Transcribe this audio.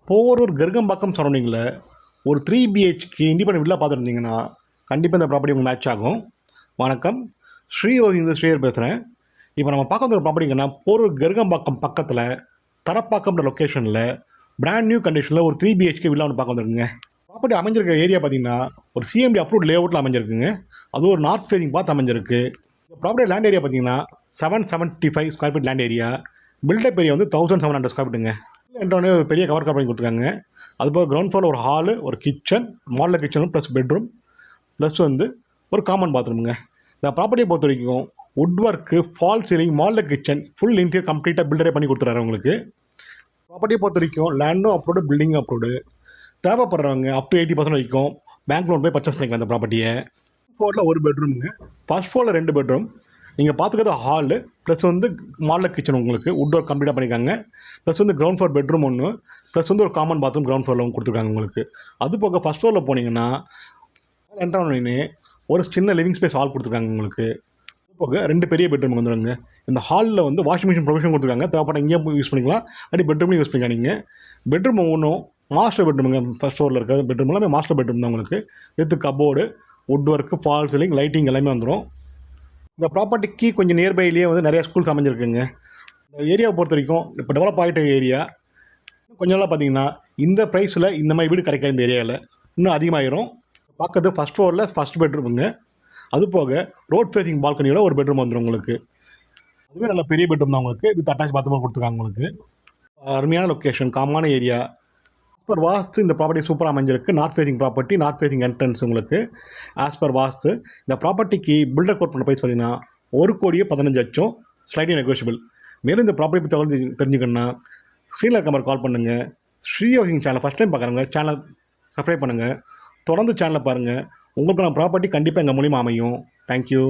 போரூர் கருகம்பாக்கம் சரௌண்டிங்கில் ஒரு 3 BHK independent villa பார்த்துருந்தீங்கன்னா கண்டிப்பாக இந்த ப்ராப்பர்ட்டி உங்களுக்கு மேட்ச் ஆகும். வணக்கம், ஸ்ரீஹர் பேசுகிறேன். இப்போ நம்ம பார்க்க வந்த ப்ராப்பர்ட்டிங்கன்னா போரூர் கருகம்பாக்கம் பக்கத்தில் தரப்பாக்கம்ன்ற லொக்கேஷனில் பிராண்ட் நியூ கண்டிஷனில் ஒரு 3 பிஹெச்கே வில்லா ஒன்று பார்க்க வந்துருக்குங்க. ப்ராப்பர்ட்டி அமைஞ்சிருக்க ஏரியா பார்த்தீங்கன்னா ஒரு சிஎம்டி அப்ரூவ்ட் லே அவுட்டில் அமைஞ்சிருக்குங்க. அது ஒரு நார்த் ஃபேசிங் பார்த்து அமைஞ்சிருக்கு. இந்த ப்ராப்பர்ட்டி லேண்ட் ஏரியா பார்த்தீங்கன்னா 775 square feet land area. Buildup area வந்து 1700 ஸ்கொயர் ஃபீட்டுங்க. என்ட்ரோனே ஒரு பெரிய கவர் பண்ணி கொடுத்துருக்காங்க. அதுபோக கிரவுண்ட் ஃப்ளோரில் ஒரு ஹாலு, ஒரு கிச்சன், மாடலர் கிச்சனும் ப்ளஸ் பெட்ரூம் ப்ளஸ் வந்து ஒரு காமன் பாத்ரூமுங்க. இந்த ப்ராப்பர்ட்டியை பொறுத்த வரைக்கும் wood work, false ceiling, modular kitchen, full interior கம்ப்ளீட்டாக பில்டரே பண்ணி கொடுத்துறாரு உங்களுக்கு. ப்ராப்பர்ட்டியை பொறுத்த வரைக்கும் லேண்டும் அப்ரூவ்டு, பில்டிங்கும் அப்ரூவ்டு. தேவைப்படுறவங்க அப் டு 80% வரைக்கும் பேங்க் லோன் போய் பர்ச்சேஸ் பண்ணிக்கலாம் இந்த ப்ராப்பர்ட்டியை. ஃப்ளோரில் ஒரு பெட்ரூமுங்க, ஃபர்ஸ்ட் ஃப்ளோரில் 2 பெட்ரூம். நீங்கள் பார்த்துக்கிறது ஹாலு ப்ளஸ் வந்து மாடலர் கிச்சன் உங்களுக்கு வுட் ஒர்க் கம்ப்ளீட்டாக பண்ணியிருக்காங்க. ப்ளஸ் வந்து கிரவுண்ட் ஃப்ளோர் பெட்ரூம் ஒன்று, ப்ளஸ் வந்து ஒரு காமன் பாத்ரூம் கிரவுண்ட் ஃப்ளோரில் கொடுத்துருக்காங்க உங்களுக்கு. அது போக ஃபர்ஸ்ட் ஃப்ளோரில் போனீங்கன்னா என்ட்ரோனே ஒரு சின்ன லிவிங் ஸ்பேஸ் ஹால் கொடுத்துருக்காங்க உங்களுக்கு. அது போக 2 பெரிய பெட்ரூம் வந்துடுங்க. இந்த ஹாலில் வந்து வாஷிங் மிஷின் ப்ரொவிஷன் கொடுத்துருக்காங்க. தேவைப்பட்ட இங்கேயும் யூஸ் பண்ணிக்கலாம், அப்படி பெட்ரூம்லையும் யூஸ் பண்ணிக்கலாம். நீங்கள் பெட்ரூம் ஒன்றும் மாஸ்டர் பெட்ரூமுங்க. ஃபர்ஸ்ட் ஃப்ளோரில் இருக்கிற பெட்ரூம் எல்லாமே மாஸ்டர் பெட்ரூம் தான் உங்களுக்கு. With cupboard, would work, false ceiling, lighting எல்லாமே வந்துடும். இந்த ப்ராப்பர்ட்டிக்கு கொஞ்சம் நியர்பைலேயே வந்து நிறைய ஸ்கூல்ஸ் அமைஞ்சிருக்குங்க. இந்த ஏரியாவை பொறுத்த வரைக்கும் இப்போ டெவலப் ஆகிட்ட ஏரியா. கொஞ்ச நாளாக பார்த்தீங்கன்னா இந்த ப்ரைஸில் இந்த மாதிரி வீடு கிடைக்காது. இந்த ஏரியாவில் இன்னும் அதிகமாகிடும். பார்க்கறது ஃபஸ்ட் ஃப்ளோரில் ஃபஸ்ட் பெட்ரூமுங்க. அது போக ரோட் ஃபேசிங் பால்கனியோட ஒரு பெட்ரூம் வந்துடும் உங்களுக்கு. அதுவே நல்ல பெரிய பெட்ரூம் தான் உங்களுக்கு. வித் அட்டாச் பாத்ரூம் கொடுத்துருக்காங்க உங்களுக்கு. அருமையான லொக்கேஷன், காமான ஏரியா. ஆஸ் பர் வாஸ்து இந்த ப்ராப்பர்ட்டி சூப்பராக அமைஞ்சிருக்கு. North facing property, north facing entrance உங்களுக்கு. ஆஸ் பர் வாஸ்து இந்த ப்ராப்பர்ட்டிக்கு பில்டர் கோட் பண்ண ப்ரைஸ் பார்த்தீங்கன்னா 1,15,00,000 ஸ்லைட்லி நெகோஷியபிள். மேலும் இந்த ப்ராப்பர்ட்டி பற்றி தெரிஞ்சுக்கணுன்னா ஸ்க்ரீனில் இருக்க மாதிரி கால் பண்ணுங்கள். Sri housing channel first time பார்க்குறவங்க சேனல் சப்ஸ்கிரைப் பண்ணுங்கள். தொடர்ந்து சேனலை பாருங்கள். உங்களுக்கான ப்ராப்பர்ட்டி கண்டிப்பாக எங்கள் மூலியமாக அமையும். தேங்க்யூ.